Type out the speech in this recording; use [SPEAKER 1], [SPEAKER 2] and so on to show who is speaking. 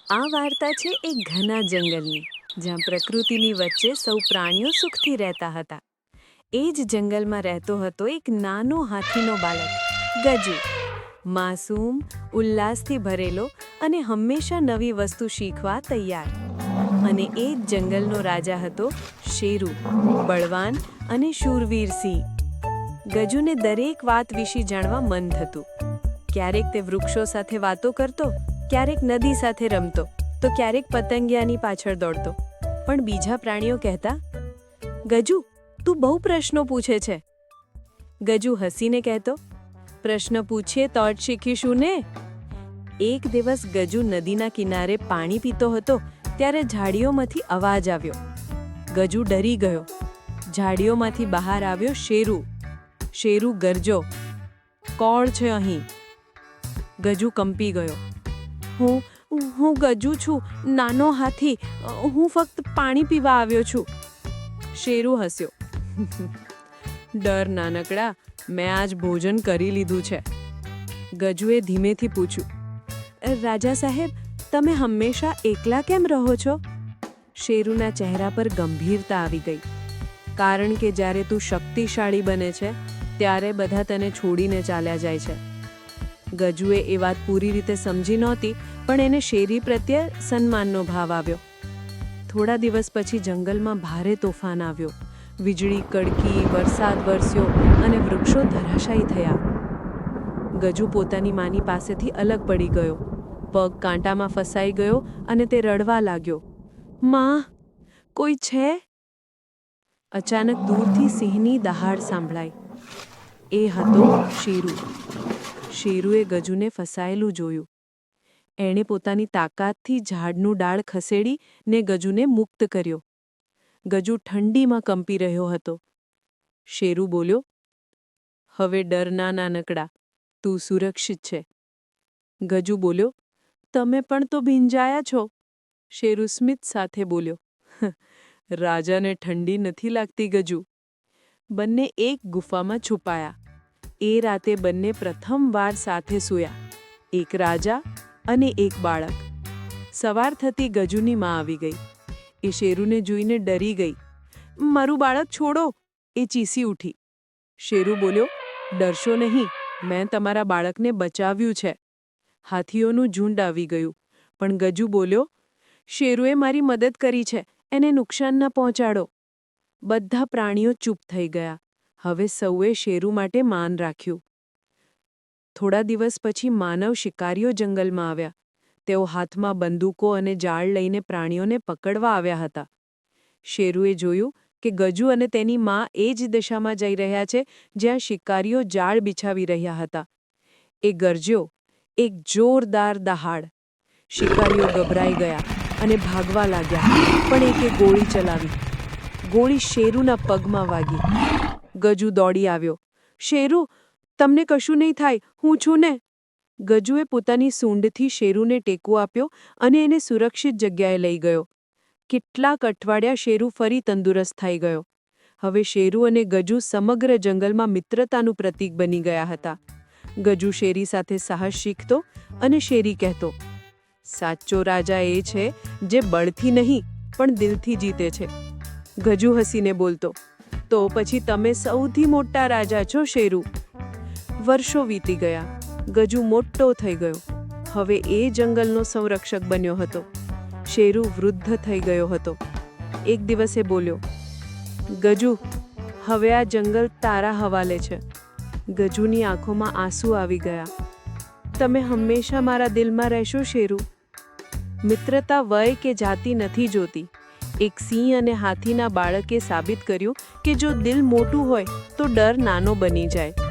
[SPEAKER 1] આ વાર્તા છે એક ઘના જંગલની, જ્યાં પ્રકૃતિની વચ્ચે સૌ પ્રાણીઓ સુખથી રહેતા હતા. એ જ જંગલમાં રહેતો હતો એક નાનો હાથીનો બાળક ગજુ. માસૂમ, ઉલ્લાસથી ભરેલો અને હંમેશા નવી વસ્તુ શીખવા તૈયાર. અને એ જ જંગલનો રાજા હતો શેરુ, બળવાન અને શૂરવીર સિંહ. ગજુને દરેક વાત વિશે જાણવા મન થતું. ક્યારેક તે વૃક્ષો સાથે વાતો કરતો, ક્યારેક નદી સાથે રમતો, તો ક્યારેક પતંગિયાની પાછળ દોડતો. પણ બીજા પ્રાણીઓ કહેતા, ગજુ, તું બહુ પ્રશ્નો પૂછે છે. ગજુ હસીને કહેતો, પ્રશ્ન પૂછીએ તો જ શીખીશું ને. એક દિવસ ગજુ નદીના કિનારે પાણી પીતો હતો, ત્યારે ઝાડીઓમાંથી અવાજ આવ્યો. ગજુ ડરી ગયો. ઝાડીઓમાંથી બહાર આવ્યો શેરુ. શેરુ ગરજો, કોણ છે અહીં? ગજુ કંપી ગયો. હું ગજુ છું, નાનો હાથી. હું ફક્ત પાણી પીવા આવ્યો છું. શેરુ હસ્યો. ડર નાનકડા, મેં આજ ભોજન કરી લીધું છે. ગજુએ ધીમેથી પૂછ્યું, રાજા સાહેબ, તમે હંમેશા એકલા કેમ રહો છો? શેરુના ચહેરા પર ગંભીરતા આવી ગઈ. કારણ કે જ્યારે તું શક્તિશાળી બને છે, ત્યારે બધા તને છોડીને ચાલ્યા જાય છે. ગજુએ એ વાત પૂરી રીતે સમજી નહોતી, પણ એને શેરી પ્રત્યે સન્માનનો ભાવ આવ્યો. થોડા દિવસ પછી જંગલમાં ભારે તોફાન આવ્યો. વીજળી કડકી, વરસાદ વરસ્યો અને વૃક્ષો ધરાશાયી થયા. ગજુ પોતાની માની પાસેથી અલગ પડી ગયો. પગ કાંટામાં ફસાઈ ગયો અને તે રડવા લાગ્યો. માં, કોઈ છે? અચાનક દૂરથી સિંહની દહાડ સાંભળાઈ. એ હતો શેરુ. શેરુએ ગજુને ફસાયેલું જોયું. એણે પોતાની તાકાતથી ઝાડનું ડાળ ખસેડી ને ગજુને મુક્ત કર્યો. ગજુ ઠંડીમાં કંપી રહ્યો હતો. શેરુ બોલ્યો, હવે ડર ના નાનકડા, તું સુરક્ષિત છે. ગજુ બોલ્યો, તમે પણ તો ભીંજાયા છો. શેરુ સ્મિત સાથે બોલ્યો, રાજાને ઠંડી નથી લાગતી ગજુ. બંને એક ગુફામાં છુપાયા. એ રાતે બંને પ્રથમવાર સાથે સૂયા. એક રાજા અને એક બાળક. સવાર થતી ગજુની માં આવી ગઈ. એ શેરુને જોઈને ડરી ગઈ. મારું બાળક છોડો, એ ચીસી ઉઠી. શેરુ બોલ્યો, ડરશો નહીં, મેં તમારા બાળકને બચાવ્યું છે. હાથીઓનું ઝુંડ આવી ગયું. પણ ગજુ બોલ્યો, શેરુએ મારી મદદ કરી છે, એને નુકસાન ન પહોંચાડો. બધા પ્રાણીઓ ચૂપ થઈ ગયા. હવે સૌએ શેરુ માટે માન રાખ્યું. થોડા દિવસ પછી માનવ શિકારીઓ જંગલમાં આવ્યા. તેઓ હાથમાં બંદૂકો અને જાળ લઈને પ્રાણીઓને પકડવા આવ્યા હતા. શેરુએ જોયું કે ગજુ અને તેની માં એ જ દિશામાં જઈ રહ્યા છે, જ્યાં શિકારીઓ જાળ બિછાવી રહ્યા હતા. એ ગરજ્યો, એક જોરદાર દહાડ. શિકારીઓ ગભરાઈ ગયા અને ભાગવા લાગ્યા, પણ એકે ગોળી ચલાવી. ગોળી શેરુના પગમાં વાગી. ગજુ દોડી આવ્યો. શેરુ, તમને કશું નહીં થાય, હું છું ને. ગજુએ પોતાની સૂંઢથી શેરુને ટેકો આપ્યો અને એને સુરક્ષિત જગ્યાએ લઈ ગયો. કેટલાક અઠવાડિયા શેરુ ફરી તંદુરસ્ત થઈ ગયો. હવે શેરુ અને ગજુ સમગ્ર જંગલમાં મિત્રતાનું પ્રતીક બની ગયા હતા. ગજુ શેરી સાથે સાહસ શીખતો અને શેરી કહેતો, સાચો રાજા એ છે જે બળથી નહીં પણ દિલથી જીતે છે. ગજુ હસીને બોલતો, તો પછી તમે સૌથી મોટા રાજા છો શેરુ. વર્ષો વીતી ગયા. ગજુ મોટો થઈ ગયો. હવે એ જંગલનો સંરક્ષક બન્યો હતો. શેરુ વૃદ્ધ થઈ ગયો હતો. એક દિવસે બોલ્યો, ગજુ, હવે આ જંગલ તારા હવાલે છે. ગજુની આંખોમાં આંસુ આવી ગયા. તમે હંમેશા મારા દિલમાં રહેશો શેરુ. મિત્રતા વય કે જાતિ નથી જોતી. એક સિંહ અને હાથીના બાળકે સાબિત કર્યું કે જો દિલ મોટું હોય તો ડર નાનો બની જાય.